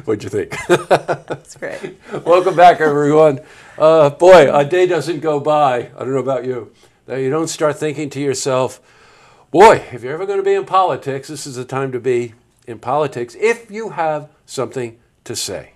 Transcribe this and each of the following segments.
What'd you think? That's great. Welcome back, everyone. Boy, a day doesn't go by, I don't know about you, that you don't start thinking to yourself, boy, if you're ever going to be in politics, this is the time to be in politics if you have something to say.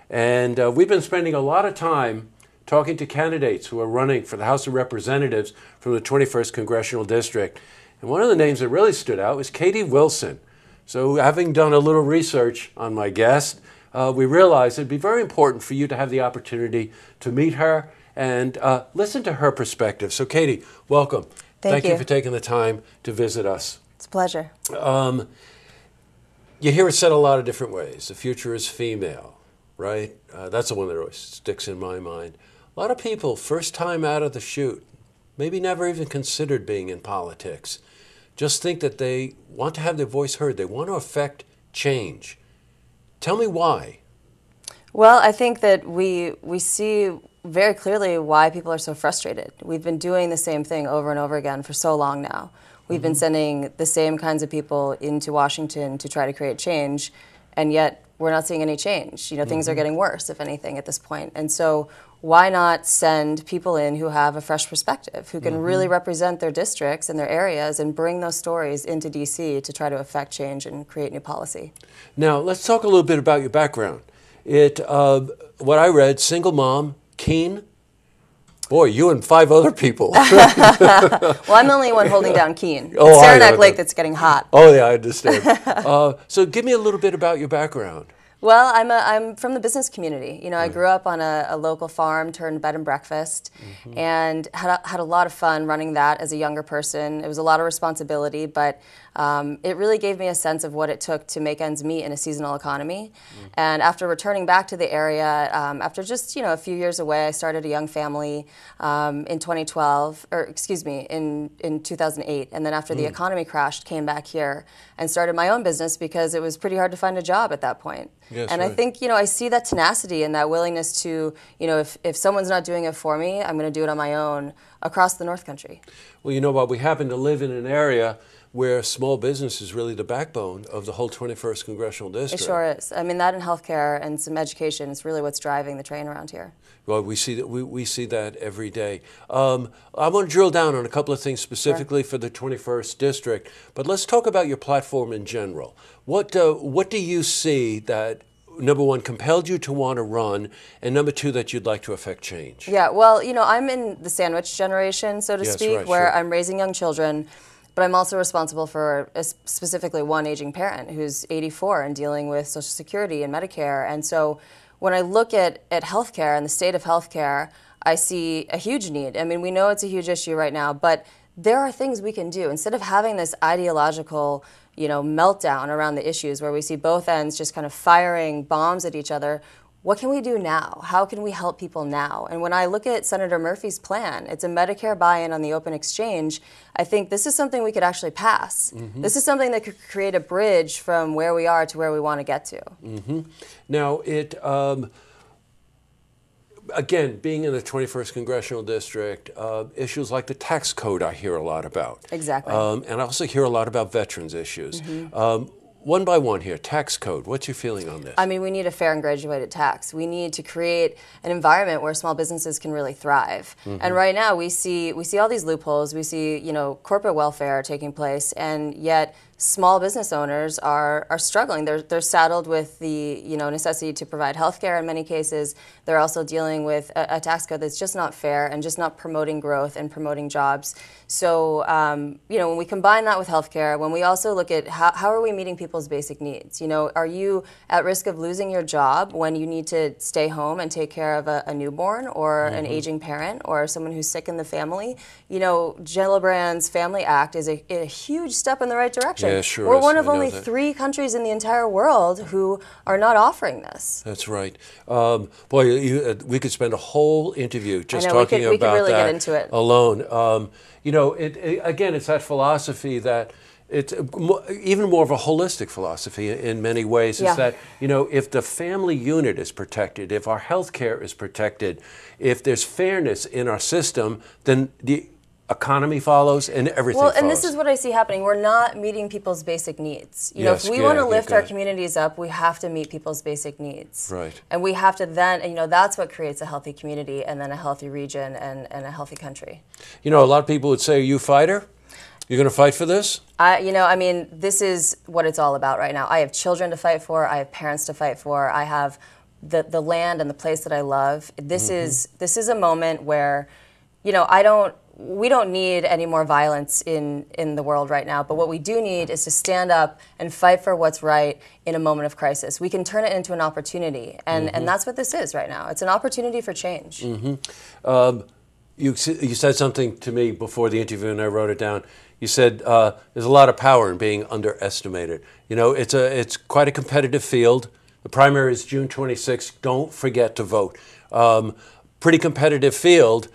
And we've been spending a lot of time talking to candidates who are running for the House of Representatives from the 21st Congressional District. And one of the names that really stood out was Kati Wilson. So having done a little research on my guest, we realized it'd be very important for you to have the opportunity to meet her and listen to her perspective. So Kati, welcome. Thank you for taking the time to visit us. It's a pleasure. You hear it said a lot of different ways. The future is female, right? That's the one that always sticks in my mind. A lot of people, first time out of the chute, maybe never even considered being in politics, just think that they want to have their voice heard. They want to affect change. Tell me why. Well, I think that we see very clearly why people are so frustrated. We've been doing the same thing over and over again for so long now. We've been sending the same kinds of people into Washington to try to create change, and yet we're not seeing any change. You know, things are getting worse, if anything, at this point. And so why not send people in who have a fresh perspective, who can really represent their districts and their areas and bring those stories into D.C. to try to affect change and create new policy? Now, let's talk a little bit about your background. What I read, single mom, keen. Boy, you and 5 other people. Well, I'm the only one holding down Keene. Oh, it's Saranac Lake that's getting hot. Oh, yeah, I understand. So give me a little bit about your background. Well, I'm from the business community. You know, I grew up on a local farm turned bed and breakfast, and had a lot of fun running that as a younger person. It was a lot of responsibility, but it really gave me a sense of what it took to make ends meet in a seasonal economy. And after returning back to the area, after just a few years away, I started a young family in 2012, or excuse me, in 2008. And then after the economy crashed, came back here and started my own business because it was pretty hard to find a job at that point. Yes, and right. I think, I see that tenacity and that willingness to, if someone's not doing it for me, I'm going to do it on my own across the North Country. Well, you know what? We happen to live in an area where small business is really the backbone of the whole 21st Congressional District. It sure is. I mean, that and healthcare and some education is really what's driving the train around here. Well, we see that every day. I want to drill down on a couple of things specifically for the 21st District, but let's talk about your platform in general. What do you see that, number one, compelled you to want to run, and number two, that you'd like to affect change? Yeah, well, I'm in the sandwich generation, so to speak, right, where sure. I'm raising young children, but I'm also responsible for specifically one aging parent who's 84 and dealing with Social Security and Medicare. And so when I look at healthcare and the state of healthcare, I see a huge need. I mean, we know it's a huge issue right now, but there are things we can do. Instead of having this ideological meltdown around the issues where we see both ends just kind of firing bombs at each other, what can we do now? How can we help people now? And when I look at Senator Murphy's plan, it's a Medicare buy-in on the open exchange. I think this is something we could actually pass. This is something that could create a bridge from where we are to where we want to get to. Now, again, being in the 21st Congressional District, issues like the tax code I hear a lot about. Exactly. And I also hear a lot about veterans issues. One by one here, tax code, what's your feeling on this? I mean, we need a fair and graduated tax. We need to create an environment where small businesses can really thrive. And right now we see all these loopholes. We see, corporate welfare taking place, and yet small business owners are struggling. They're saddled with the necessity to provide health care in many cases. They're also dealing with a tax code that's just not fair and just not promoting growth and promoting jobs. So when we combine that with health care, when we also look at how are we meeting people's basic needs? Are you at risk of losing your job when you need to stay home and take care of a newborn or an aging parent or someone who's sick in the family? Gillibrand's Family Act is a huge step in the right direction. Yeah, sure. We're one of only 3 countries in the entire world who are not offering this. That's right. Boy, we could spend a whole interview just talking we could about really that get into it alone. Again, it's that philosophy that it's even more of a holistic philosophy in many ways. Is that if the family unit is protected, if our health care is protected, if there's fairness in our system, then economy follows, and everything Well, follows. and this is what I see happening. We're not meeting people's basic needs. You know, if we want to lift our communities up, we have to meet people's basic needs. Right. And we have to then, you know, that's what creates a healthy community and then a healthy region and a healthy country. You know, a lot of people would say, are you a fighter? You're going to fight for this? You know, I mean, this is what it's all about right now. I have children to fight for. I have parents to fight for. I have the land and the place that I love. This is a moment where, you know, we don't need any more violence in the world right now, but what we do need is to stand up and fight for what's right in a moment of crisis. We can turn it into an opportunity, and that's what this is right now. It's an opportunity for change. You said something to me before the interview, and I wrote it down. You said there's a lot of power in being underestimated. You know, it's quite a competitive field. The primary is June 26th. Don't forget to vote. Pretty competitive field.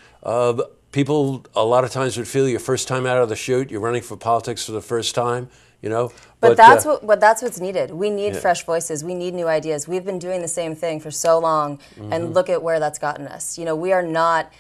People a lot of times would feel your first time out of the chute, you're running for politics for the first time, you know. But that's what's needed. We need fresh voices. We need new ideas. We've been doing the same thing for so long, and look at where that's gotten us. You know, we are not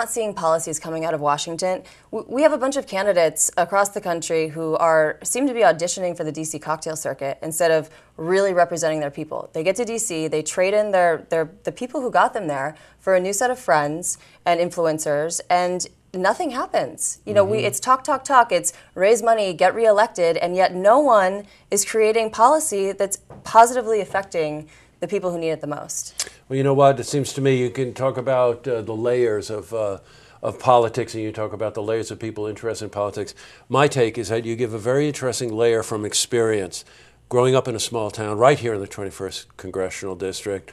seeing policies coming out of Washington. We have a bunch of candidates across the country who seem to be auditioning for the D.C. cocktail circuit instead of really representing their people. They get to D.C., they trade in the people who got them there for a new set of friends and influencers, and nothing happens. You know, it's talk, talk, talk. It's raise money, get reelected, and yet no one is creating policy that's positively affecting the people who need it the most. Well, you know what? It seems to me you can talk about the layers of politics, and you talk about the layers of people interested in politics. My take is that you give a very interesting layer from experience. Growing up in a small town right here in the 21st Congressional District,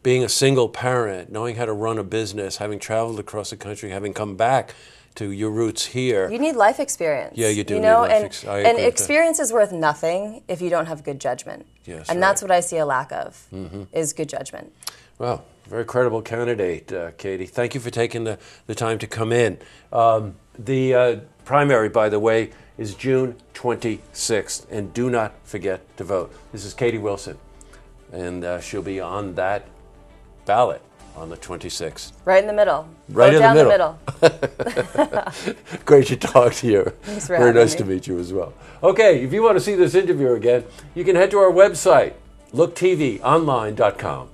being a single parent, knowing how to run a business, having traveled across the country, having come back to your roots here. You need life experience. Yeah, you do need life experience. And experience is worth nothing if you don't have good judgment. Yes, and that's what I see a lack of, is good judgment. Well, very credible candidate, Kati. Thank you for taking the time to come in. The primary, by the way, is June 26th, and do not forget to vote. This is Kati Wilson, and she'll be on that ballot on the 26th. Right in the middle. Right in the middle. The middle. Great to talk to you. Thanks for Very having nice me. to meet you as well. Okay, if you want to see this interview again, you can head to our website, looktvonline.com.